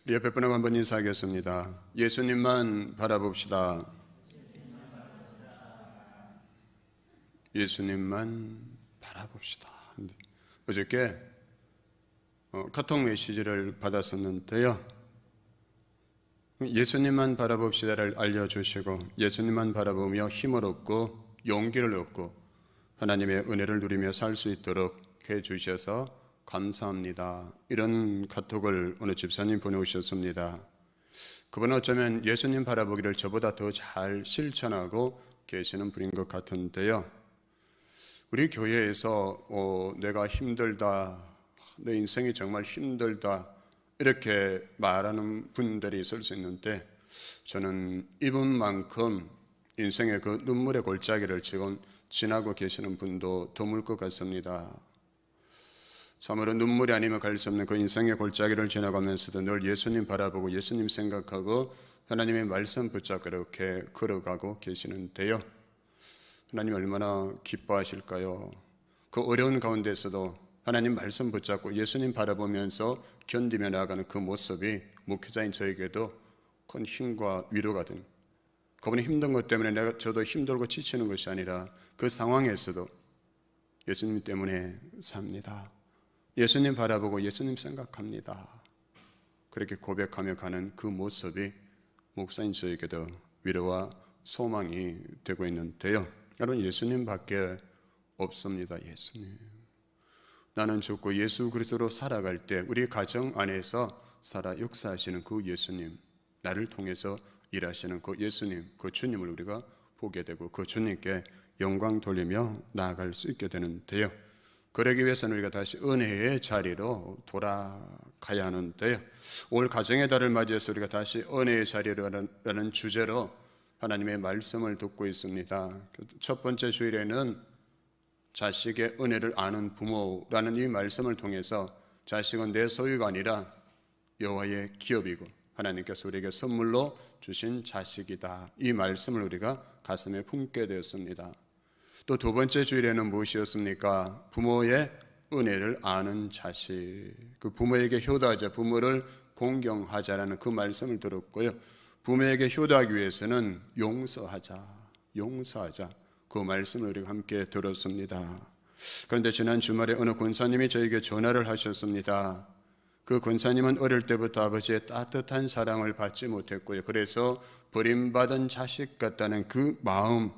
우리 옆에 분하고 한번 인사하겠습니다. 예수님만 바라봅시다. 예수님만 바라봅시다. 어저께 카톡 메시지를 받았었는데요, 예수님만 바라봅시다를 알려주시고 예수님만 바라보며 힘을 얻고 용기를 얻고 하나님의 은혜를 누리며 살 수 있도록 해주셔서 감사합니다. 이런 카톡을 오늘 집사님 보내오셨습니다. 그분은 어쩌면 예수님 바라보기를 저보다 더 잘 실천하고 계시는 분인 것 같은데요, 우리 교회에서 내가 힘들다, 내 인생이 정말 힘들다 이렇게 말하는 분들이 있을 수 있는데, 저는 이분만큼 인생의 그 눈물의 골짜기를 지금 지나고 계시는 분도 드물 것 같습니다. 참으로 눈물이 아니면 갈 수 없는 그 인생의 골짜기를 지나가면서도 늘 예수님 바라보고 예수님 생각하고 하나님의 말씀 붙잡고 이렇게 걸어가고 계시는데요, 하나님 얼마나 기뻐하실까요? 그 어려운 가운데서도 하나님 말씀 붙잡고 예수님 바라보면서 견디며 나아가는 그 모습이 목회자인 저에게도 큰 힘과 위로가 됩니다. 그분이 힘든 것 때문에 저도 힘들고 지치는 것이 아니라 그 상황에서도 예수님 때문에 삽니다. 예수님 바라보고 예수님 생각합니다. 그렇게 고백하며 가는 그 모습이 목사인 저에게도 위로와 소망이 되고 있는데요, 여러분, 예수님밖에 없습니다. 예수님. 나는 죽고 예수 그리스도로 살아갈 때 우리 가정 안에서 살아 역사하시는 그 예수님, 나를 통해서 일하시는 그 예수님, 그 주님을 우리가 보게 되고 그 주님께 영광 돌리며 나아갈 수 있게 되는데요, 그러기 위해서는 우리가 다시 은혜의 자리로 돌아가야 하는데요, 올 가정의 달을 맞이해서 우리가 다시 은혜의 자리라는 주제로 하나님의 말씀을 듣고 있습니다. 첫 번째 주일에는 자식의 은혜를 아는 부모라는 이 말씀을 통해서 자식은 내 소유가 아니라 여호와의 기업이고 하나님께서 우리에게 선물로 주신 자식이다, 이 말씀을 우리가 가슴에 품게 되었습니다. 또 두 번째 주일에는 무엇이었습니까? 부모의 은혜를 아는 자식, 그 부모에게 효도하자, 부모를 공경하자라는 그 말씀을 들었고요, 부모에게 효도하기 위해서는 용서하자, 그 말씀을 우리가 함께 들었습니다. 그런데 지난 주말에 어느 권사님이 저에게 전화를 하셨습니다. 그 권사님은 어릴 때부터 아버지의 따뜻한 사랑을 받지 못했고요, 그래서 버림받은 자식 같다는 그 마음,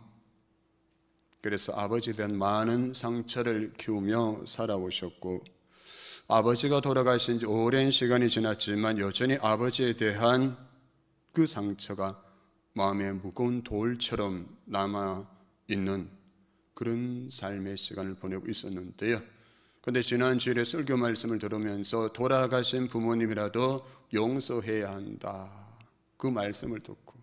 그래서 아버지에 대한 많은 상처를 키우며 살아오셨고, 아버지가 돌아가신 지 오랜 시간이 지났지만 여전히 아버지에 대한 그 상처가 마음에 무거운 돌처럼 남아있는 그런 삶의 시간을 보내고 있었는데요, 그런데 지난 주일에 설교 말씀을 들으면서 돌아가신 부모님이라도 용서해야 한다, 그 말씀을 듣고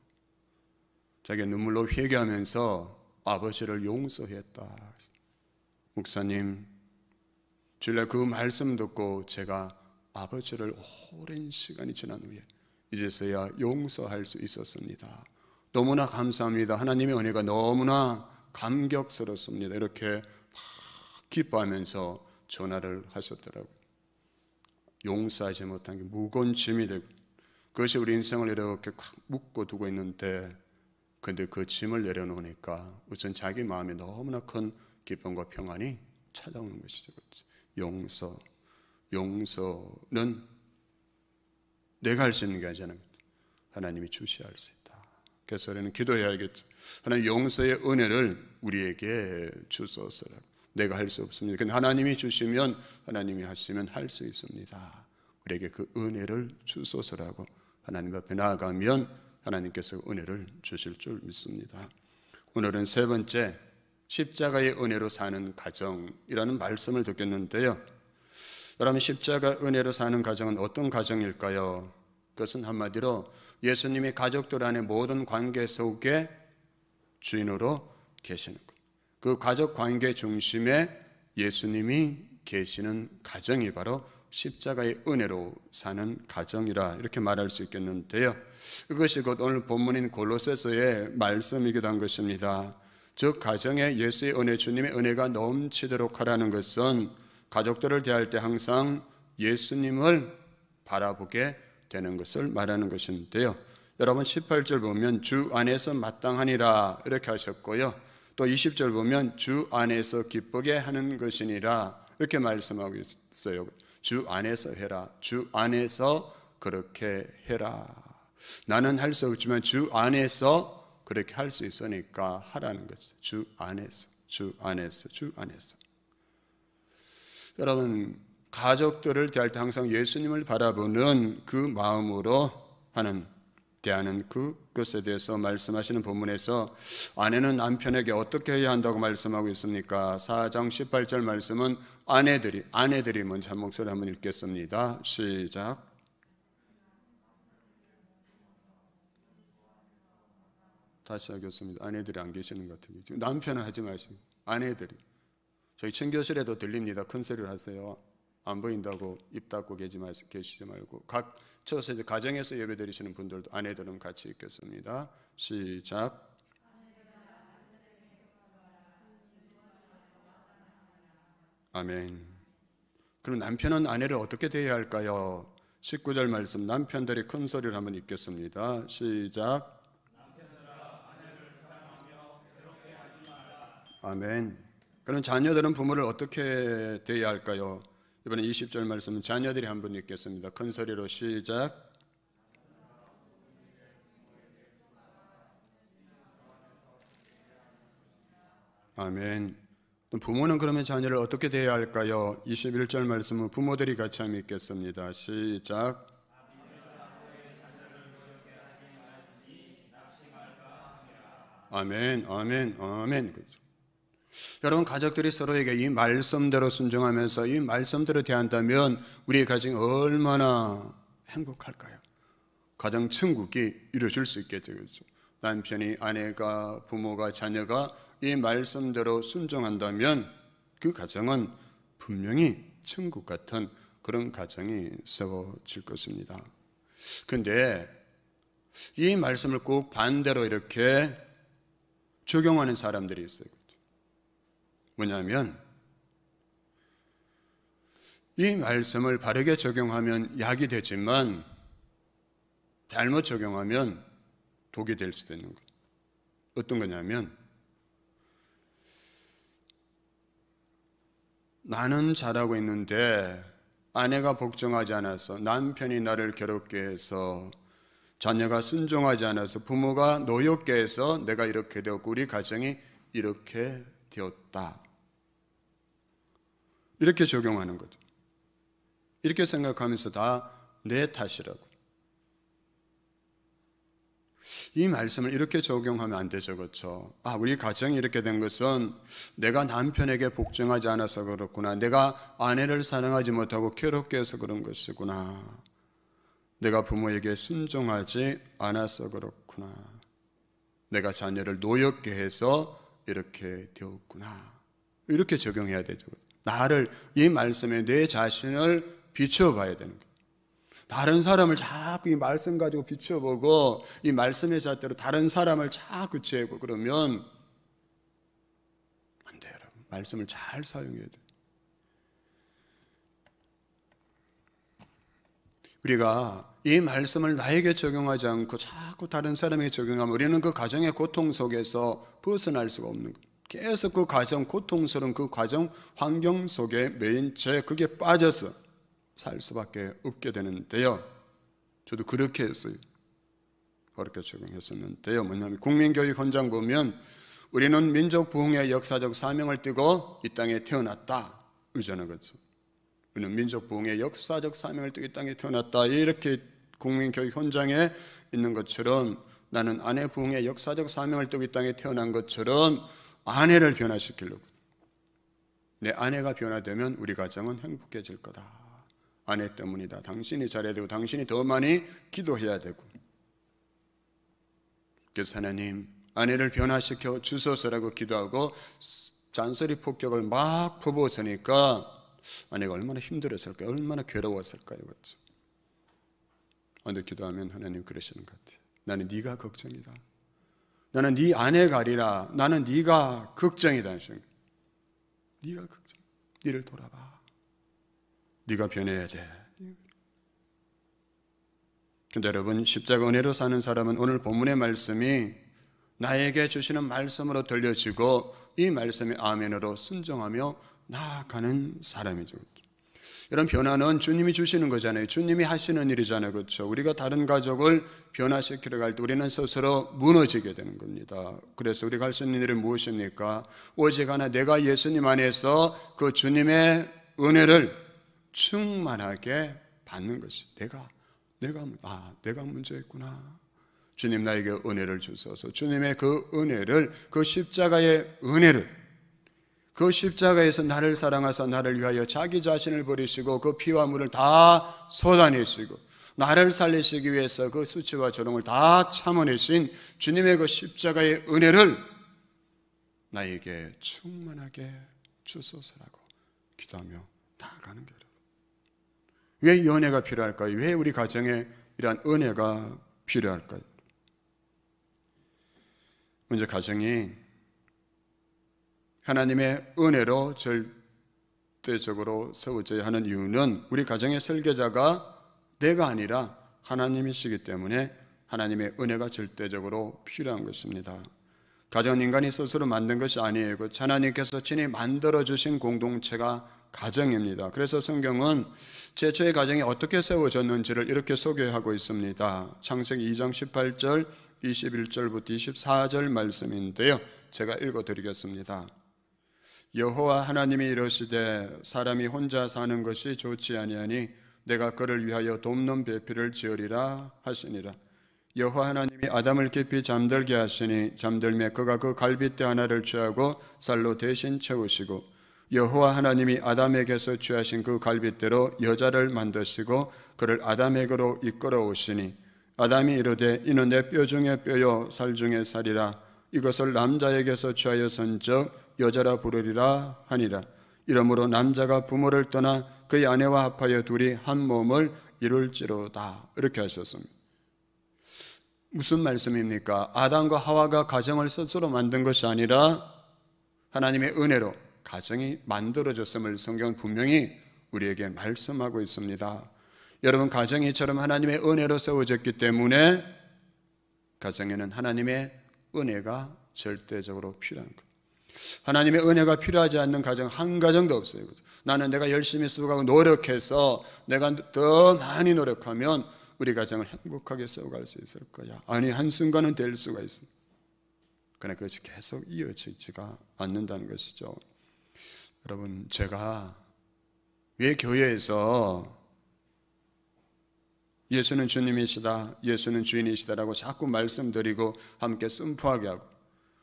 자기가 눈물로 회개하면서 아버지를 용서했다. 목사님, 주일날 그 말씀 듣고 제가 아버지를 오랜 시간이 지난 후에 이제서야 용서할 수 있었습니다. 너무나 감사합니다. 하나님의 은혜가 너무나 감격스럽습니다. 이렇게 기뻐하면서 전화를 하셨더라고요. 용서하지 못한 게 무거운 짐이 되고 그것이 우리 인생을 이렇게 묶고 두고 있는데, 그런데 그 짐을 내려놓으니까 우선 자기 마음에 너무나 큰 기쁨과 평안이 찾아오는 것이죠. 용서는 내가 할 수 있는 게 아니잖아요. 하나님이 주셔야 할 수 있다. 그래서 우리는 기도해야겠죠. 하나님, 용서의 은혜를 우리에게 주소서라고. 내가 할 수 없습니다. 근데 하나님이 주시면, 하나님이 하시면 할 수 있습니다. 우리에게 그 은혜를 주소서라고 하나님 앞에 나아가면 하나님께서 은혜를 주실 줄 믿습니다. 오늘은 세 번째, 십자가의 은혜로 사는 가정이라는 말씀을 듣겠는데요, 여러분, 십자가 은혜로 사는 가정은 어떤 가정일까요? 그것은 한마디로 예수님이 가족들 안에 모든 관계 속에 주인으로 계시는 것, 그 가족 관계 중심에 예수님이 계시는 가정이 바로 십자가의 은혜로 사는 가정이라 이렇게 말할 수 있겠는데요, 그것이 곧 오늘 본문인 골로새서의 말씀이기도 한 것입니다. 즉 가정에 예수의 은혜, 주님의 은혜가 넘치도록 하라는 것은 가족들을 대할 때 항상 예수님을 바라보게 되는 것을 말하는 것인데요. 여러분 18절 보면 주 안에서 마땅하니라 이렇게 하셨고요. 또 20절 보면 주 안에서 기쁘게 하는 것이니라 이렇게 말씀하고 있어요. 주 안에서 해라. 주 안에서 그렇게 해라. 나는 할 수 없지만 주 안에서 그렇게 할 수 있으니까 하라는 거죠. 주 안에서, 주 안에서, 주 안에서. 여러분 가족들을 대할 때 항상 예수님을 바라보는 그 마음으로 대하는 그것에 대해서 말씀하시는 본문에서 아내는 남편에게 어떻게 해야 한다고 말씀하고 있습니까? 4장 18절 말씀은 아내들이 먼저 한 목소리 한번 읽겠습니다. 시작. 다시 하겠습니다. 아내들이 안 계시는 것 같은데 지금 남편은 하지 마시고 아내들이. 저희 친교실에도 들립니다. 큰 소리를 하세요. 안 보인다고 입 닫고 계시지 말고 각 저서 이제 가정에서 예배 드리시는 분들도 아내들은 같이 읽겠습니다. 시작. 아멘. 그럼 남편은 아내를 어떻게 대해야 할까요? 19절 말씀 남편들이 큰 소리를 한번 읽겠습니다. 시작. 아멘. 그럼 자녀들은 부모를 어떻게 대해야 할까요? 이번에 20절 말씀은 자녀들이 한번 읽겠습니다. 큰 소리로 시작. 아멘. 부모는 그러면 자녀를 어떻게 대해야 할까요? 21절 말씀은 부모들이 같이 한번 읽겠습니다. 시작. 아멘, 아멘, 아멘. 그렇죠. 여러분 가족들이 서로에게 이 말씀대로 순종하면서 이 말씀대로 대한다면 우리의 가정이 얼마나 행복할까요? 가정 천국이 이루어질 수 있겠죠. 그렇죠? 남편이, 아내가, 부모가, 자녀가 이 말씀대로 순종한다면 그 가정은 분명히 천국 같은 그런 가정이 세워질 것입니다. 그런데 이 말씀을 꼭 반대로 이렇게 적용하는 사람들이 있어요. 뭐냐면 이 말씀을 바르게 적용하면 약이 되지만 잘못 적용하면 독이 될 수도 있는 거예요. 어떤 거냐면 나는 잘하고 있는데 아내가 복종하지 않아서 남편이 나를 괴롭게 해서 자녀가 순종하지 않아서 부모가 노엽게 해서 내가 이렇게 되었고 우리 가정이 이렇게 되었다. 이렇게 적용하는 거죠. 이렇게 생각하면서 다 내 탓이라고. 이 말씀을 이렇게 적용하면 안 되죠. 그렇죠? 우리 가정이 이렇게 된 것은 내가 남편에게 복종하지 않아서 그렇구나. 내가 아내를 사랑하지 못하고 괴롭게 해서 그런 것이구나. 내가 부모에게 순종하지 않아서 그렇구나. 내가 자녀를 노엽게 해서 이렇게 되었구나. 이렇게 적용해야 되죠. 나를, 이 말씀에 내 자신을 비춰봐야 되는 거예요. 다른 사람을 자꾸 이 말씀 가지고 비춰보고 이 말씀의 잣대로 다른 사람을 자꾸 재고 그러면 안 돼요. 여러분. 말씀을 잘 사용해야 돼요. 우리가 이 말씀을 나에게 적용하지 않고 자꾸 다른 사람에게 적용하면 우리는 그 가정의 고통 속에서 벗어날 수가 없는 거예요. 계속 그 가정, 고통스러운 그 가정 환경 속에 매인 채 그게 빠져서 살 수밖에 없게 되는데요. 저도 그렇게 했어요. 그렇게 적용했었는데요. 뭐냐면 국민교육 헌장 보면 우리는 민족 부흥의 역사적 사명을 띠고 이 땅에 태어났다. 의전한 거죠. 우리는 민족 부흥의 역사적 사명을 띠고 이 땅에 태어났다. 이렇게 국민교육 헌장에 있는 것처럼 나는 아내 부흥의 역사적 사명을 띠고 이 땅에 태어난 것처럼 아내를 변화시키려고. 내 아내가 변화되면 우리 가정은 행복해질 거다. 아내 때문이다. 당신이 잘해야 되고 당신이 더 많이 기도해야 되고. 그래서 하나님 아내를 변화시켜 주소서라고 기도하고 잔소리 폭격을 막 퍼부었으니까 아내가 얼마나 힘들었을까요? 얼마나 괴로웠을까요? 그렇죠? 근데 기도하면 하나님 그러시는 것 같아요. 나는 네가 걱정이다. 나는 네 아내가 아니라 나는 네가 걱정이다. 네가 걱정. 네를 돌아봐. 네가 변해야 돼. 근데 여러분, 십자가 은혜로 사는 사람은 오늘 본문의 말씀이 나에게 주시는 말씀으로 들려지고 이 말씀이 아멘으로 순종하며 나아가는 사람이죠. 이런 변화는 주님이 주시는 거잖아요. 주님이 하시는 일이잖아요. 그렇죠? 우리가 다른 가족을 변화시키러 갈 때 우리는 스스로 무너지게 되는 겁니다. 그래서 우리가 할 수 있는 일은 무엇입니까? 오직 하나, 내가 예수님 안에서 그 주님의 은혜를 충만하게 받는 것이 내가 문제였구나. 주님 나에게 은혜를 주셔서 주님의 그 은혜를, 그 십자가의 은혜를, 그 십자가에서 나를 사랑하사 나를 위하여 자기 자신을 버리시고 그 피와 물을 다 쏟아내시고 나를 살리시기 위해서 그 수치와 조롱을 다 참아내신 주님의 그 십자가의 은혜를 나에게 충만하게 주소서라고 기도하며 나아가는 거예요. 왜 이 은혜가 필요할까요? 왜 우리 가정에 이러한 은혜가 필요할까요? 먼저 가정이 하나님의 은혜로 절대적으로 세워져야 하는 이유는 우리 가정의 설계자가 내가 아니라 하나님이시기 때문에 하나님의 은혜가 절대적으로 필요한 것입니다. 가정은 인간이 스스로 만든 것이 아니에요. 하나님께서 친히 만들어주신 공동체가 가정입니다. 그래서 성경은 최초의 가정이 어떻게 세워졌는지를 이렇게 소개하고 있습니다. 창세기 2장 18절, 21절부터 24절 말씀인데요, 제가 읽어드리겠습니다. 여호와 하나님이 이르시되 사람이 혼자 사는 것이 좋지 아니하니 내가 그를 위하여 돕는 배필을 지으리라 하시니라. 여호와 하나님이 아담을 깊이 잠들게 하시니 잠들매 그가 그 갈빗대 하나를 취하고 쌀로 대신 채우시고 여호와 하나님이 아담에게서 취하신 그 갈빗대로 여자를 만드시고 그를 아담에게로 이끌어 오시니 아담이 이르되 이는 내 뼈 중에 뼈요 살 중에 살이라. 이것을 남자에게서 취하여선즉 여자라 부르리라 하니라. 이러므로 남자가 부모를 떠나 그의 아내와 합하여 둘이 한 몸을 이룰지로다. 이렇게 하셨습니다. 무슨 말씀입니까? 아담과 하와가 가정을 스스로 만든 것이 아니라 하나님의 은혜로 가정이 만들어졌음을 성경은 분명히 우리에게 말씀하고 있습니다. 여러분, 가정이 이처럼 하나님의 은혜로 세워졌기 때문에 가정에는 하나님의 은혜가 절대적으로 필요한 거예요. 하나님의 은혜가 필요하지 않는 가정 한 가정도 없어요. 나는 내가 열심히 수고하고 노력해서 내가 더 많이 노력하면 우리 가정을 행복하게 세워갈 수 있을 거야. 아니, 한순간은 될 수가 있어. 그러나 그것이 계속 이어지지가 않는다는 것이죠. 여러분, 제가 왜 교회에서 예수는 주님이시다, 예수는 주인이시다라고 자꾸 말씀드리고 함께 선포하게 하고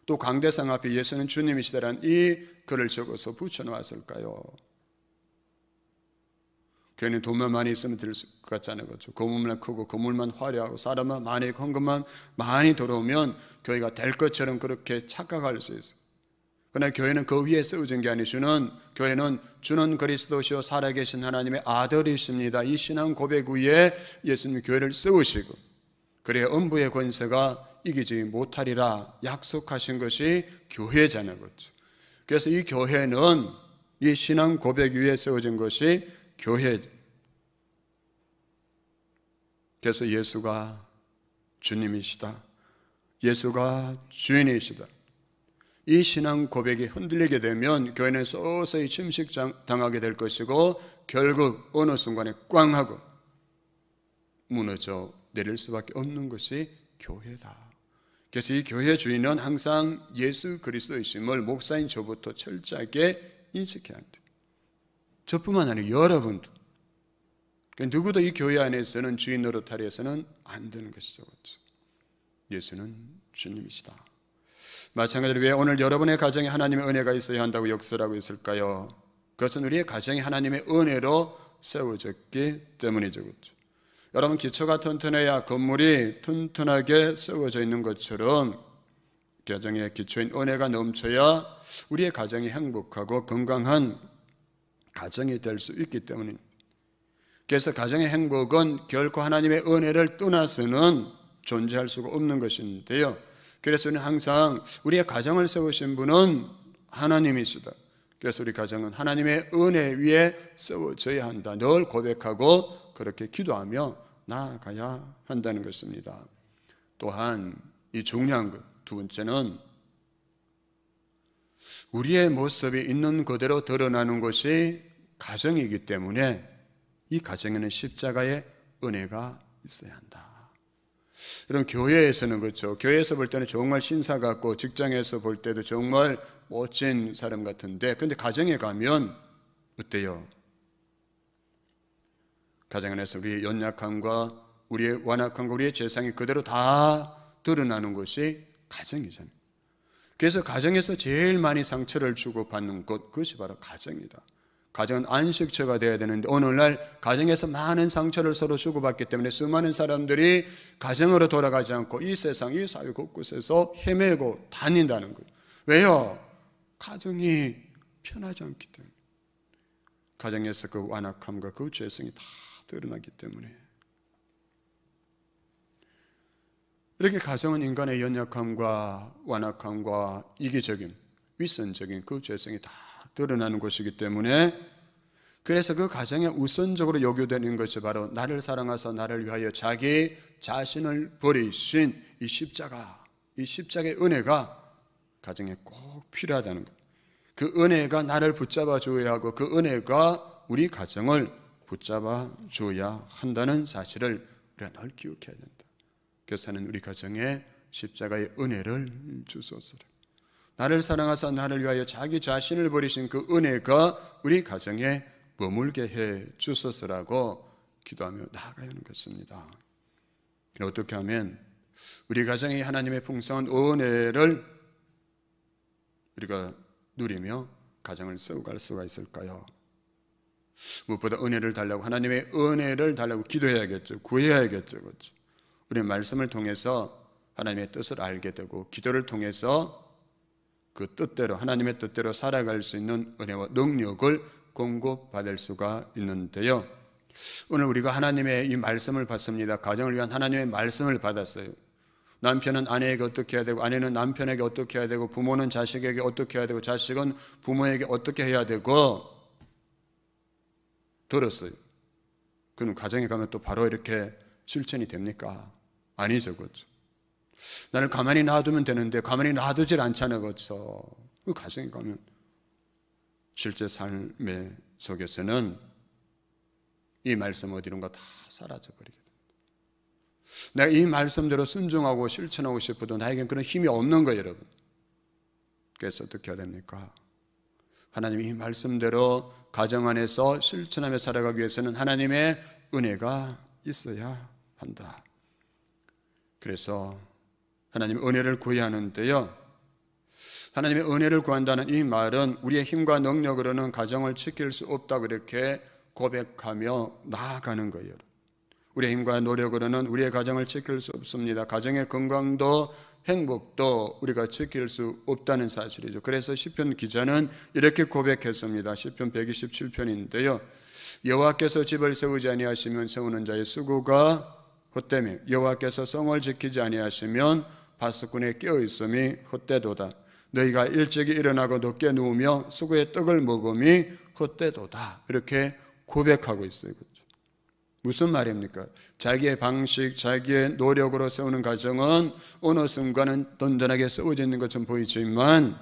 또 강대상 앞에 예수는 주님이시다라는 이 글을 적어서 붙여놓았을까요? 교회는 돈만 많이 있으면 될 것 같잖아요. 그렇죠? 건물만 크고 건물만 화려하고 사람만 많이 헌금만 많이 들어오면 교회가 될 것처럼 그렇게 착각할 수 있어요. 그러나 교회는 그 위에 세워진 게 아니시는, 교회는 주는 그리스도시요 살아계신 하나님의 아들이십니다. 이 신앙 고백 위에 예수님 교회를 세우시고 그래야 음부의 권세가 이기지 못하리라 약속하신 것이 교회잖아요. 그렇죠? 그래서 이 교회는 이 신앙 고백 위에 세워진 것이 교회. 그래서 예수가 주님이시다, 예수가 주인이시다, 이 신앙 고백이 흔들리게 되면 교회는 서서히 침식당하게 될 것이고 결국 어느 순간에 꽝 하고 무너져 내릴 수밖에 없는 것이 교회다. 그래서 이 교회 주인은 항상 예수 그리스도이심을 목사인 저부터 철저하게 인식해야 합니다. 저뿐만 아니라 여러분도. 누구도 이 교회 안에서는 주인 노릇하려 해서는 안 되는 것이죠. 예수는 주님이시다. 마찬가지로 왜 오늘 여러분의 가정에 하나님의 은혜가 있어야 한다고 역설하고 있을까요? 그것은 우리의 가정이 하나님의 은혜로 세워졌기 때문이죠. 그렇죠? 여러분, 기초가 튼튼해야 건물이 튼튼하게 세워져 있는 것처럼 가정의 기초인 은혜가 넘쳐야 우리의 가정이 행복하고 건강한 가정이 될 수 있기 때문입니다. 그래서 가정의 행복은 결코 하나님의 은혜를 떠나서는 존재할 수가 없는 것인데요, 그래서 우리는 항상 우리의 가정을 세우신 분은 하나님이시다. 그래서 우리 가정은 하나님의 은혜 위에 세워져야 한다. 늘 고백하고 그렇게 기도하며 나아가야 한다는 것입니다. 또한 이 중요한 것, 두 번째는 우리의 모습이 있는 그대로 드러나는 것이 가정이기 때문에 이 가정에는 십자가의 은혜가 있어야 한다. 이런 교회에서는 그렇죠. 교회에서 볼 때는 정말 신사 같고 직장에서 볼 때도 정말 멋진 사람 같은데, 근데 가정에 가면 어때요? 가정 안에서 우리의 연약함과 우리의 완악함과 우리의 죄상이 그대로 다 드러나는 것이 가정이잖아요. 그래서 가정에서 제일 많이 상처를 주고받는 것, 그것이 바로 가정이다. 가정은 안식처가 되어야 되는데 오늘날 가정에서 많은 상처를 서로 주고받기 때문에 수많은 사람들이 가정으로 돌아가지 않고 이 세상, 이 사회 곳곳에서 헤매고 다닌다는 거예요. 왜요? 가정이 편하지 않기 때문에. 가정에서 그 완악함과 그 죄성이 다 드러나기 때문에. 이렇게 가정은 인간의 연약함과 완악함과 이기적인, 위선적인 그 죄성이 다 드러나는 것이기 때문에, 그래서 그 가정에 우선적으로 요구되는 것이 바로 나를 사랑하사 나를 위하여 자기 자신을 버리신 이 십자가, 이 십자가의 은혜가 가정에 꼭 필요하다는 것. 그 은혜가 나를 붙잡아 줘야 하고 그 은혜가 우리 가정을 붙잡아 줘야 한다는 사실을 우리가 늘 기억해야 된다. 교사는 우리 가정에 십자가의 은혜를 주소서라. 나를 사랑하사 나를 위하여 자기 자신을 버리신 그 은혜가 우리 가정에 머물게 해 주소서라고 기도하며 나아가야 하는 것입니다. 어떻게 하면 우리 가정에 하나님의 풍성한 은혜를 우리가 누리며 가정을 세워갈 수가 있을까요? 무엇보다 은혜를 달라고, 하나님의 은혜를 달라고 기도해야겠죠. 구해야겠죠. 그렇죠? 우리는 말씀을 통해서 하나님의 뜻을 알게 되고 기도를 통해서 그 뜻대로, 하나님의 뜻대로 살아갈 수 있는 은혜와 능력을 공급받을 수가 있는데요. 오늘 우리가 하나님의 이 말씀을 받습니다. 가정을 위한 하나님의 말씀을 받았어요. 남편은 아내에게 어떻게 해야 되고, 아내는 남편에게 어떻게 해야 되고, 부모는 자식에게 어떻게 해야 되고, 자식은 부모에게 어떻게 해야 되고 들었어요. 그럼 가정에 가면 또 바로 이렇게 실천이 됩니까? 아니죠. 그렇죠? 나를 가만히 놔두면 되는데 가만히 놔두질 않잖아요. 그렇죠? 그 가정에 가면 실제 삶의 속에서는 이 말씀 어디론가 다 사라져버리게 됩니다. 내가 이 말씀대로 순종하고 실천하고 싶어도 나에겐 그런 힘이 없는 거예요, 여러분. 그래서 어떻게 해야 됩니까? 하나님이 이 말씀대로 가정 안에서 실천하며 살아가기 위해서는 하나님의 은혜가 있어야 한다. 그래서 하나님의 은혜를 구해야 하는데요, 하나님의 은혜를 구한다는 이 말은 우리의 힘과 능력으로는 가정을 지킬 수 없다고 이렇게 고백하며 나아가는 거예요. 우리의 힘과 노력으로는 우리의 가정을 지킬 수 없습니다. 가정의 건강도 행복도 우리가 지킬 수 없다는 사실이죠. 그래서 시편 기자는 이렇게 고백했습니다. 시편 127편인데요. 여호와께서 집을 세우지 아니하시면 세우는 자의 수고가 헛되며 여호와께서 성을 지키지 아니하시면 파수꾼의 깨어있음이 헛되도다. 너희가 일찍이 일어나고 늦게 누우며 수고의 떡을 먹음이 헛되도다. 이렇게 고백하고 있어요. 그렇죠? 무슨 말입니까? 자기의 방식, 자기의 노력으로 세우는 가정은 어느 순간은 든든하게 세워져 있는 것처럼 보이지만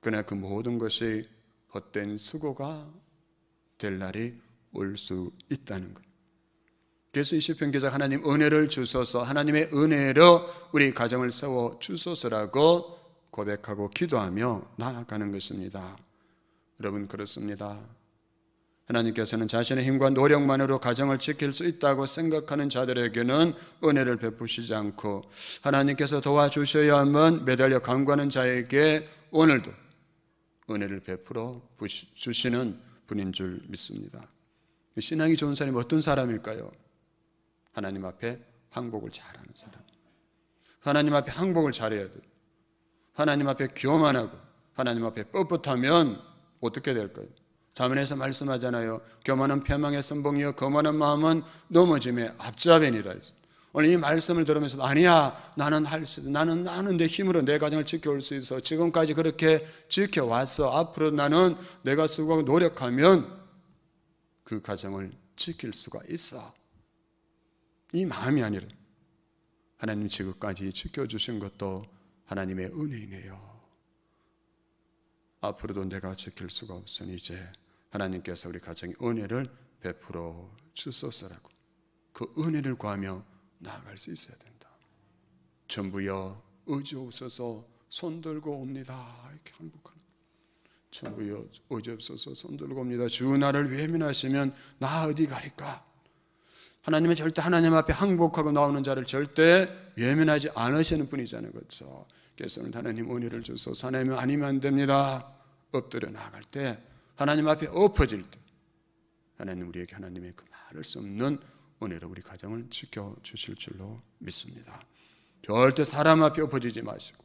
그러나 그 모든 것이 헛된 수고가 될 날이 올 수 있다는 것. 그래서 이 시편 기자가 하나님 은혜를 주소서, 하나님의 은혜로 우리 가정을 세워 주소서라고 고백하고 기도하며 나아가는 것입니다. 여러분, 그렇습니다. 하나님께서는 자신의 힘과 노력만으로 가정을 지킬 수 있다고 생각하는 자들에게는 은혜를 베푸시지 않고 하나님께서 도와주셔야만 매달려 간구하는 자에게 오늘도 은혜를 베풀어 주시는 분인 줄 믿습니다. 신앙이 좋은 사람이 어떤 사람일까요? 하나님 앞에 항복을 잘하는 사람. 하나님 앞에 항복을 잘해야 돼요. 하나님 앞에 교만하고 하나님 앞에 뻣뻣하면 어떻게 될까요? 자문에서 말씀하잖아요. 교만은 패망의 선봉이요 거만한 마음은 넘어짐의 앞좌변이라 했어요. 오늘 이 말씀을 들으면서 아니야, 나는 할 수 있어. 나는 내 힘으로 내 가정을 지켜올 수 있어. 지금까지 그렇게 지켜왔어. 앞으로 나는 내가 수고하고 노력하면 그 가정을 지킬 수가 있어. 이 마음이 아니라 하나님 지금까지 지켜주신 것도 하나님의 은혜이네요. 앞으로도 내가 지킬 수가 없으니 이제 하나님께서 우리 가정에 은혜를 베풀어 주소서라고 그 은혜를 구하며 나아갈 수 있어야 된다. 전부여 의지옵소서 손들고 옵니다. 이렇게 항복하는 전부여 의지옵소서 손들고 옵니다. 주 나를 외면하시면 나 어디 가리까? 하나님은 절대 하나님 앞에 항복하고 나오는 자를 절대 외면하지 않으시는 분이잖아요. 그렇죠? 그래서 오늘 하나님 은혜를 주소서. 하나님 아니면 안 됩니다. 엎드려 나아갈 때 하나님 앞에 엎어질 때 하나님 우리에게 하나님의 그 말할 수 없는 은혜로 우리 가정을 지켜주실 줄로 믿습니다. 절대 사람 앞에 엎어지지 마시고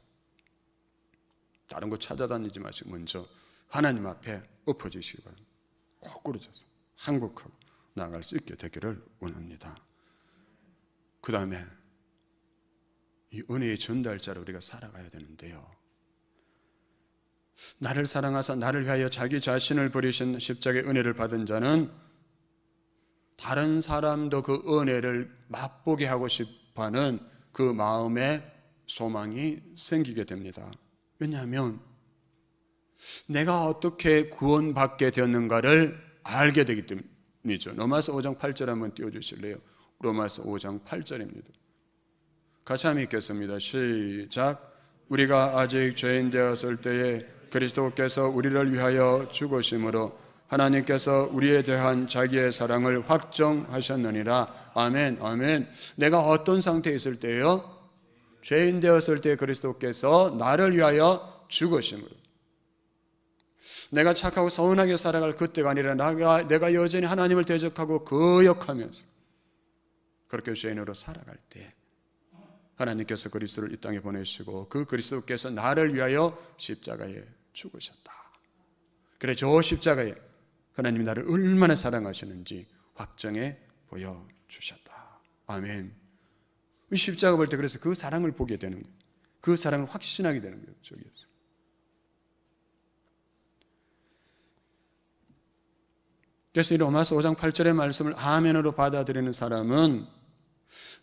다른 거 찾아다니지 마시고 먼저 하나님 앞에 엎어지시기 바랍니다. 거꾸로 져서 항복하고 나아갈 수 있게 되기를 원합니다. 그 다음에 이 은혜의 전달자로 우리가 살아가야 되는데요. 나를 사랑하사 나를 위하여 자기 자신을 버리신 십자가의 은혜를 받은 자는 다른 사람도 그 은혜를 맛보게 하고 싶어하는 그 마음에 소망이 생기게 됩니다. 왜냐하면 내가 어떻게 구원받게 되었는가를 알게 되기 때문이죠. 로마서 5장 8절 한번 띄워주실래요? 로마서 5장 8절입니다. 같이 한번 읽겠습니다. 시작. 우리가 아직 죄인 되었을 때에 그리스도께서 우리를 위하여 죽으심으로 하나님께서 우리에 대한 자기의 사랑을 확정하셨느니라. 아멘, 아멘. 내가 어떤 상태에 있을 때요? 죄인 되었을 때 그리스도께서 나를 위하여 죽으심으로. 내가 착하고 서운하게 살아갈 그때가 아니라 내가 여전히 하나님을 대적하고 거역하면서 그렇게 죄인으로 살아갈 때 하나님께서 그리스도를 이 땅에 보내시고 그 그리스도께서 나를 위하여 십자가에 죽으셨다. 그래 저 십자가에 하나님이 나를 얼마나 사랑하시는지 확정해 보여주셨다. 아멘. 이 십자가 볼 때 그래서 그 사랑을 보게 되는 거예요. 그 사랑을 확신하게 되는 거예요. 저기에서. 그래서 이 로마서 5장 8절의 말씀을 아멘으로 받아들이는 사람은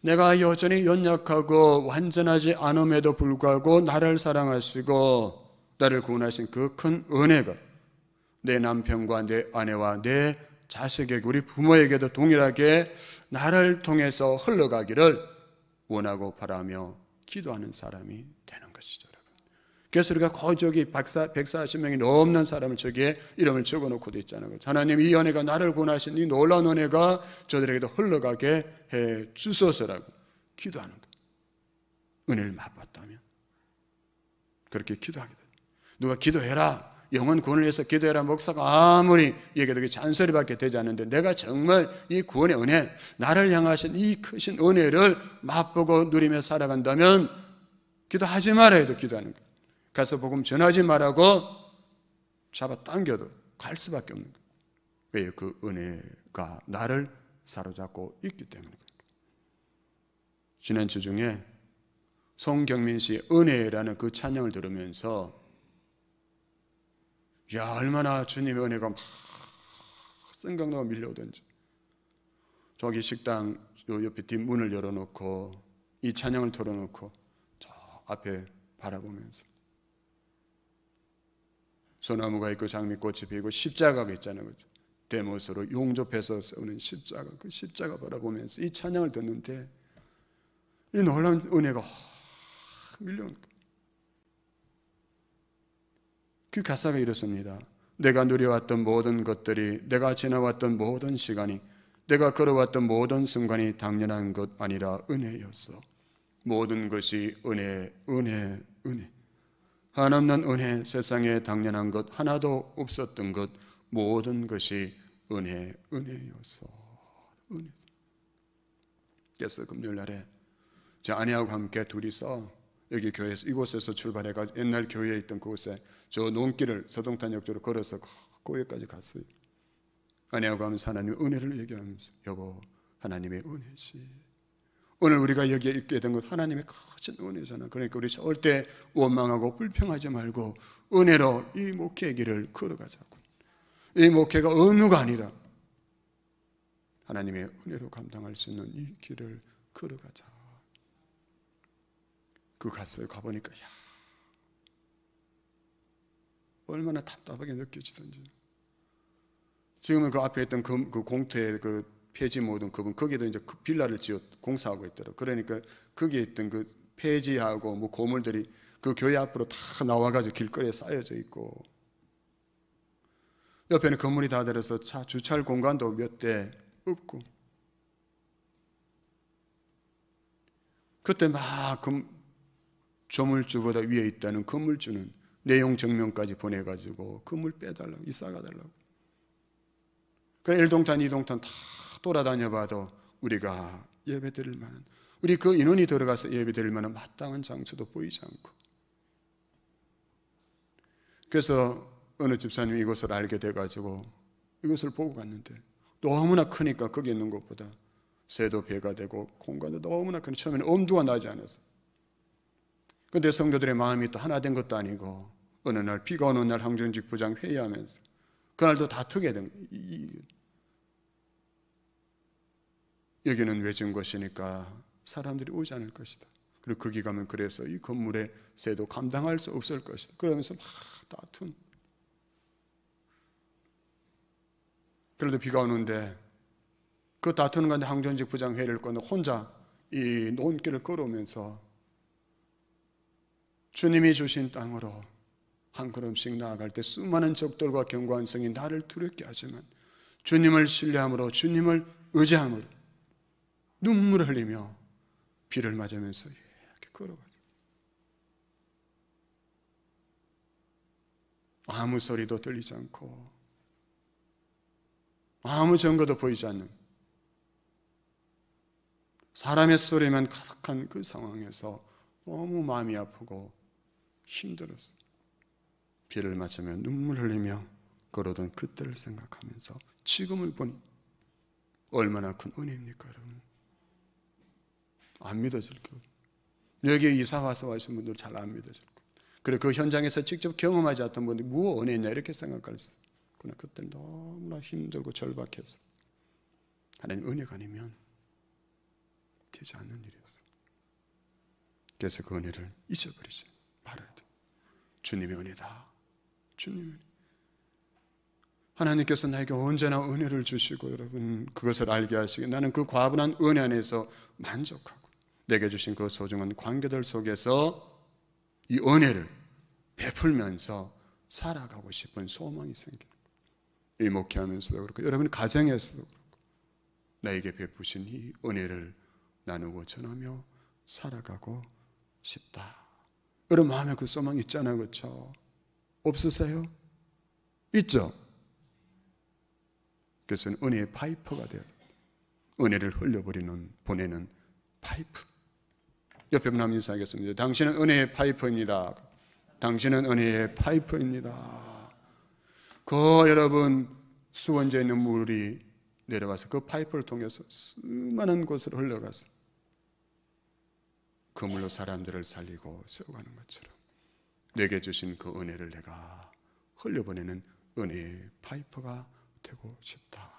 내가 여전히 연약하고 완전하지 않음에도 불구하고 나를 사랑하시고 나를 구원하신 그 큰 은혜가 내 남편과 내 아내와 내 자식에게 우리 부모에게도 동일하게 나를 통해서 흘러가기를 원하고 바라며 기도하는 사람이 되는 것이죠. 그래서 우리가 거의 저기 140명이 넘는 사람을 저기에 이름을 적어놓고도 있잖아요. 하나님 이 은혜가 나를 구원하신 이 놀라운 은혜가 저들에게도 흘러가게 해 주소서라고 기도하는 거예요. 은혜를 맛봤다면 그렇게 기도하게 돼요. 누가 기도해라, 영혼 구원을 위해서 기도해라, 목사가 아무리 얘기해도 잔소리밖에 되지 않는데 내가 정말 이 구원의 은혜, 나를 향하신 이 크신 은혜를 맛보고 누리며 살아간다면 기도하지 말아야 해도 기도하는 거예요. 가서 복음 전하지 말라고 잡아당겨도 갈 수밖에 없는 거예요. 왜요? 그 은혜가 나를 사로잡고 있기 때문에. 지난 주 중에 송경민 씨의 은혜라는 그 찬양을 들으면서 야 얼마나 주님의 은혜가 막 생각나고 밀려오던지. 저기 식당 요 옆에 뒷문을 열어놓고 이 찬양을 틀어놓고 저 앞에 바라보면서 소나무가 있고 장미꽃이 피고 십자가가 있잖아요. 그렇죠? 대못으로 용접해서 세우는 십자가, 그 십자가 바라보면서 이 찬양을 듣는데 이 놀라운 은혜가 밀려오는 거예요. 그 가사가 이렇습니다. 내가 누려왔던 모든 것들이, 내가 지나왔던 모든 시간이, 내가 걸어왔던 모든 순간이 당연한 것 아니라 은혜였어. 모든 것이 은혜, 은혜, 은혜. 한없는 은혜, 세상에 당연한 것 하나도 없었던 것, 모든 것이 은혜, 은혜였어. 은혜. 그래서 금요일 날에 제 아내하고 함께 둘이서 여기 교회에서 이곳에서 출발해가지고 옛날 교회에 있던 그곳에 저 논길을 서동탄역 쪽으로 걸어서 거기까지 갔어요. 아내하고 하면서 하나님의 은혜를 얘기하면서 여보 하나님의 은혜지. 오늘 우리가 여기에 있게 된 것 하나님의 크신 은혜잖아. 그러니까 우리 절대 원망하고 불평하지 말고 은혜로 이 목회의 길을 걸어가자고. 이 목회가 의무가 아니라 하나님의 은혜로 감당할 수 있는 이 길을 걸어가자. 갔어요. 가보니까 야, 얼마나 답답하게 느껴지던지. 지금은 그 앞에 있던 그 공터에 그 폐지 모든 그분, 거기도 이제 그 빌라를 공사하고 있더라고요. 그러니까 거기에 있던 그 폐지하고 뭐 고물들이 그 교회 앞으로 다 나와가지고 길거리에 쌓여져 있고, 옆에는 건물이 다 들어서 주차할 공간도 몇 대 없고, 그때 막 조물주보다 위에 있다는 건물주는 내용 증명까지 보내가지고 건물 빼달라고, 이사가달라고. 그래 1동탄 2동탄 다 돌아다녀 봐도 우리가 예배 드릴 만한, 우리 그 인원이 들어가서 예배 드릴 만한 마땅한 장소도 보이지 않고, 그래서 어느 집사님이 이곳을 알게 돼가지고 이곳을 보고 갔는데 너무나 크니까 거기 있는 것보다 새도 배가 되고 공간도 너무나 크니 처음에는 엄두가 나지 않았어요. 그런데 성도들의 마음이 또 하나 된 것도 아니고 어느 날 비가 오는 날 항전직 부장 회의하면서 그날도 다투게 된 거예요. 여기는 외진 곳이니까 사람들이 오지 않을 것이다. 그리고 거기 가면 그래서 이 건물의 새도 감당할 수 없을 것이다. 그러면서 막 다툰. 그래도 비가 오는데 그 다투는 가운데 항전직 부장 회의를 꺼내 혼자 이 논길을 걸어오면서 주님이 주신 땅으로 한 걸음씩 나아갈 때 수많은 적들과 견고한 성이 나를 두렵게 하지만 주님을 신뢰함으로, 주님을 의지함으로 눈물을 흘리며 비를 맞으면서 이렇게 걸어가서 아무 소리도 들리지 않고 아무 증거도 보이지 않는 사람의 소리만 가득한 그 상황에서 너무 마음이 아프고 힘들었어. 비를 맞으며 눈물 흘리며 걸어던 그때를 생각하면서 지금을 보니 얼마나 큰 은혜입니까, 여러분? 안 믿어질 거예요. 여기 이사 와서 하신 분들 잘 안 믿어질 거예요. 그래 그 현장에서 직접 경험하지 않던 분들이 뭐 은혜냐 이렇게 생각할 수 있어요. 그러나 그때 너무나 힘들고 절박해서 하나님 은혜가 아니면 되지 않는 일이었어요. 그래서 그 은혜를 잊어버리지 말아야 돼요. 주님의 은혜다. 주님의 은혜. 하나님께서 나에게 언제나 은혜를 주시고 여러분 그것을 알게 하시고 나는 그 과분한 은혜 안에서 만족하고 내게 주신 그 소중한 관계들 속에서 이 은혜를 베풀면서 살아가고 싶은 소망이 생깁니다. 이 목회하면서도 그렇고 여러분 가정에서도 그렇고 나에게 베푸신 이 은혜를 나누고 전하며 살아가고 싶다. 여러분 마음에 그 소망 있잖아요, 그렇죠? 없으세요? 있죠? 그래서 은혜의 파이프가 돼요. 은혜를 보내는 파이프. 옆에 분 한번 인사하겠습니다. 당신은 은혜의 파이프입니다. 당신은 은혜의 파이프입니다. 여러분 수원지에 있는 물이 내려와서 그 파이프를 통해서 수많은 곳으로 흘러가서 그 물로 사람들을 살리고 세워가는 것처럼 내게 주신 그 은혜를 내가 흘려보내는 은혜의 파이프가 되고 싶다.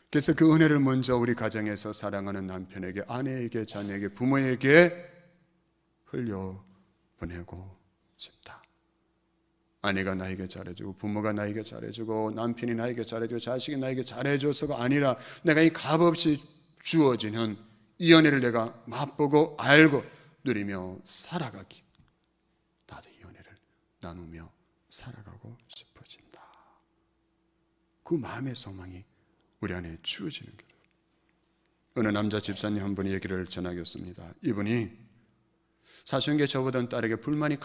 그래서 그 은혜를 먼저 우리 가정에서 사랑하는 남편에게, 아내에게, 자녀에게, 부모에게 흘려보내고 싶다. 아내가 나에게 잘해주고 부모가 나에게 잘해주고 남편이 나에게 잘해주고 자식이 나에게 잘해줘서가 아니라 내가 이 값없이 주어지는 이 은혜를 내가 맛보고 알고 누리며 살아가기. 나도 이 은혜를 나누며 살아가고 싶어진다. 그 마음의 소망이 우리 안에 주어지는 거예요. 어느 남자 집사님 한 분이 얘기를 전하겠습니다. 이분이 사춘기에 저보던 딸에게 불만이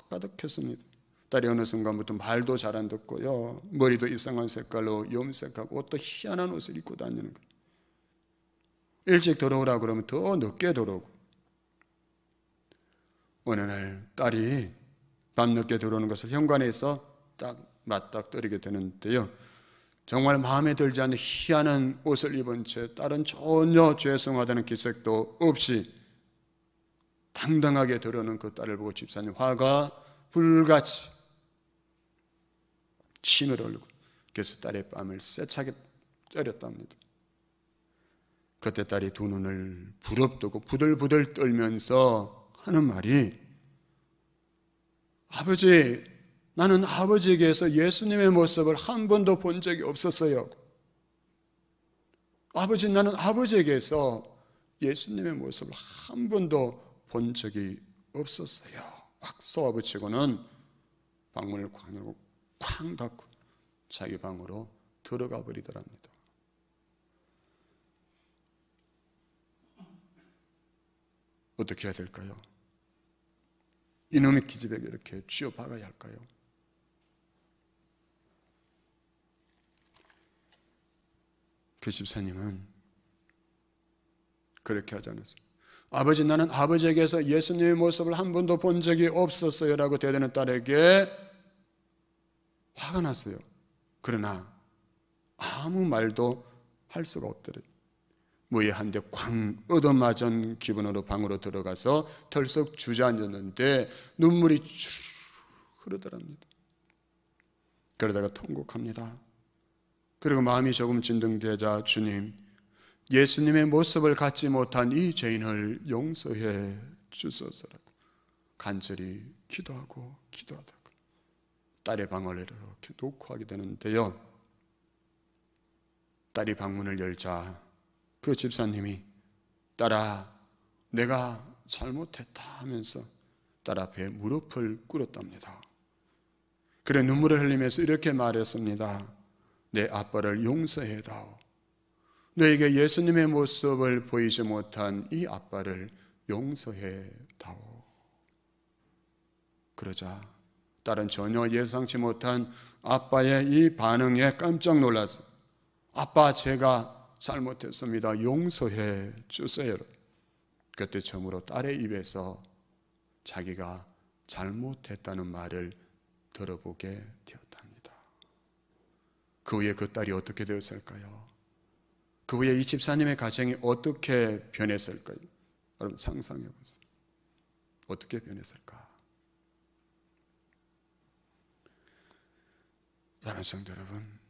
가득했습니다. 딸이 어느 순간부터 말도 잘 안 듣고요, 머리도 이상한 색깔로 염색하고 옷도 희한한 옷을 입고 다니는 거예요. 일찍 들어오라 그러면 더 늦게 들어오고, 어느 날 딸이 밤늦게 들어오는 것을 현관에서 딱 맞닥뜨리게 되는데요, 정말 마음에 들지 않는 희한한 옷을 입은 채 딸은 전혀 죄송하다는 기색도 없이 당당하게 들어오는 그 딸을 보고 집사님 화가 불같이 침을 흘리고 그래서 딸의 뺨을 세차게 때렸답니다. 그때 딸이 두 눈을 부릅뜨고 부들부들 떨면서 하는 말이, 아버지, 나는 아버지에게서 예수님의 모습을 한 번도 본 적이 없었어요. 아버지, 나는 아버지에게서 예수님의 모습을 한 번도 본 적이 없었어요. 확 쏘아붙이고는 방문을 쾅 열고 쾅 닫고 자기 방으로 들어가 버리더랍니다. 어떻게 해야 될까요? 이놈의 기집애가 이렇게 쥐어 박아야 할까요? 그 집사님은 그렇게 하지 않았어요. 아버지, 나는 아버지에게서 예수님의 모습을 한 번도 본 적이 없었어요 라고 대드는 딸에게 화가 났어요. 그러나 아무 말도 할 수가 없더래요. 뭐에 한 대 쾅 얻어맞은 기분으로 방으로 들어가서 털썩 주저앉았는데 눈물이 쭉 흐르더랍니다. 그러다가 통곡합니다. 그리고 마음이 조금 진정되자, 주님, 예수님의 모습을 갖지 못한 이 죄인을 용서해 주소서라고 간절히 기도하고 기도하다가 딸의 방을 이렇게 놓고 하게 되는데요, 딸이 방문을 열자 그 집사님이 딸아, 내가 잘못했다 하면서 딸 앞에 무릎을 꿇었답니다. 그래 눈물을 흘리면서 이렇게 말했습니다. 내 아빠를 용서해다오. 너에게 예수님의 모습을 보이지 못한 이 아빠를 용서해다오. 그러자 딸은 전혀 예상치 못한 아빠의 이 반응에 깜짝 놀랐어요. 아빠, 제가 잘못했습니다. 용서해 주세요. 그때 처음으로 딸의 입에서 자기가 잘못했다는 말을 들어보게 되었답니다. 그 후에 그 딸이 어떻게 되었을까요? 그 후에 이 집사님의 가정이 어떻게 변했을까요? 여러분 상상해 보세요. 어떻게 변했을까? 사랑하는 성도 여러분,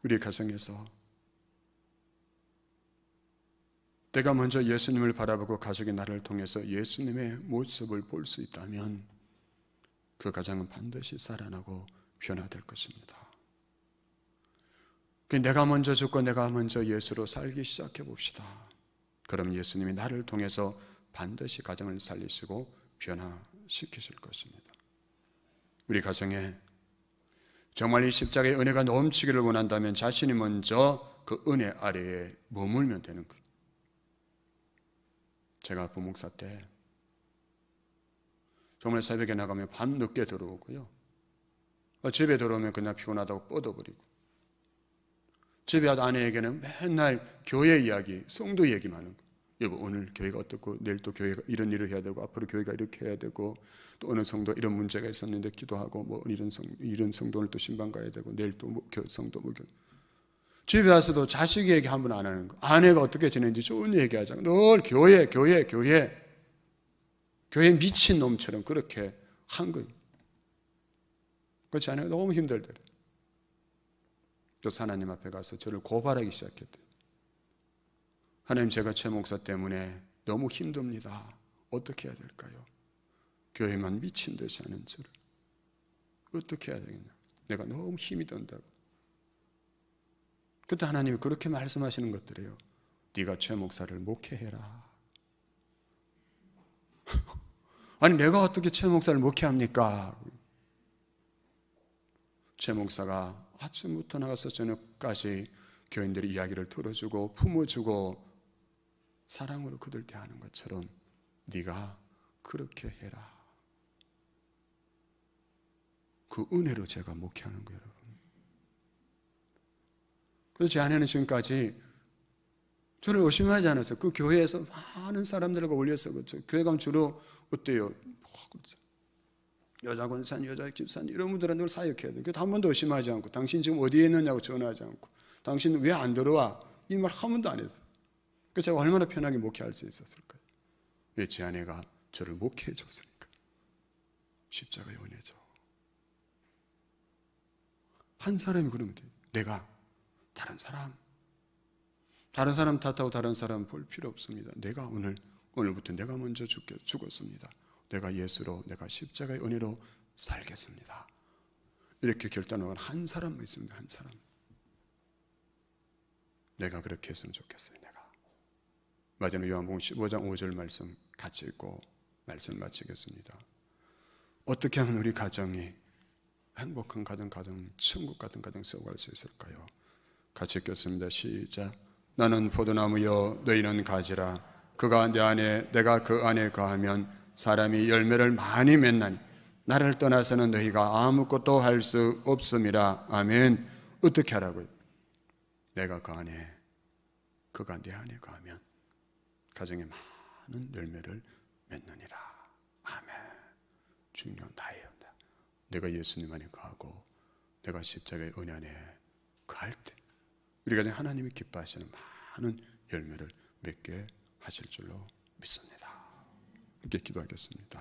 우리 가정에서 내가 먼저 예수님을 바라보고 가족이 나를 통해서 예수님의 모습을 볼 수 있다면 그 가정은 반드시 살아나고 변화될 것입니다. 내가 먼저 죽고 내가 먼저 예수로 살기 시작해 봅시다. 그럼 예수님이 나를 통해서 반드시 가정을 살리시고 변화시키실 것입니다. 우리 가정에 정말 이 십자가의 은혜가 넘치기를 원한다면 자신이 먼저 그 은혜 아래에 머물면 되는 거예요. 제가 부목사 때 정말 새벽에 나가면 밤늦게 들어오고요, 집에 들어오면 그냥 피곤하다고 뻗어버리고, 집에 와도 아내에게는 맨날 교회 이야기, 성도 얘기만 하는 거예요. 여보, 오늘 교회가 어떻고, 내일 또 교회가 이런 일을 해야 되고, 앞으로 교회가 이렇게 해야 되고, 또 어느 성도 이런 문제가 있었는데 기도하고, 뭐 이런 성도 오늘 또 신방 가야 되고, 내일 또 뭐 성도 뭐 집에 와서도 자식 얘기 한 번 안 하는 거. 아내가 어떻게 지내는지 좋은 얘기 하자고. 늘 교회 미친 놈처럼 그렇게 한 거예요. 그렇지 않아요? 너무 힘들더래요. 그래서 하나님 앞에 가서 저를 고발하기 시작했대요. 하나님, 제가 최 목사 때문에 너무 힘듭니다. 어떻게 해야 될까요? 교회만 미친 듯이 하는 저를 어떻게 해야 되겠냐? 내가 너무 힘이 든다고. 그때 하나님이 그렇게 말씀하시는 것들이에요. 네가 최 목사를 목회해라. 아니, 내가 어떻게 최 목사를 목회합니까? 최 목사가 아침부터 나가서 저녁까지 교인들의 이야기를 들어주고 품어주고 사랑으로 그들 대하는 것처럼 네가 그렇게 해라. 그 은혜로 제가 목회하는 거예요, 여러분. 그래서 제 아내는 지금까지 저를 의심하지 않았어요. 그 교회에서 많은 사람들과 올려서 그렇죠. 교회 가면 주로 어때요? 여자 권산, 여자 집산 이런 분들은 늘 사역해야 돼요. 그래도 한 번도 의심하지 않고, 당신 지금 어디에 있느냐고 전화하지 않고, 당신 왜 안 들어와? 이 말 한 번도 안 했어요. 그래서 제가 얼마나 편하게 목회할 수 있었을까요? 왜? 제 아내가 저를 목회해 줬으니까. 십자가의 은혜죠. 한 사람이 그러면 돼요. 내가 다른 사람 탓하고 다른 사람 볼 필요 없습니다. 내가 오늘부터 내가 먼저 죽었습니다. 내가 예수로, 내가 십자가의 은혜로 살겠습니다. 이렇게 결단하는 한 사람만 있습니다. 한 사람. 내가 그렇게 했으면 좋겠어요. 내가. 마지막 요한복음 15장 5절 말씀 같이 읽고 말씀 마치겠습니다. 어떻게 하면 우리 가정이 행복한 가정, 천국 같은 가정 세워갈 수 있을까요? 같이 읽겠습니다. 시작. 나는 포도나무여 너희는 가지라. 그가 내 안에 내가 그 안에 거하면 사람이 열매를 많이 맺나니 나를 떠나서는 너희가 아무것도 할 수 없음이라. 아멘. 어떻게 하라고요? 내가 그 안에, 그가 내 안에 거하면 가정에 많은 열매를 맺느니라. 아멘. 중요한 다예요. 내가 예수님 안에 거하고 내가 십자가의 은혜 안에 거할 때 우리 가정에 하나님이 기뻐하시는 많은 열매를 맺게 하실 줄로 믿습니다. 이렇게 기도하겠습니다.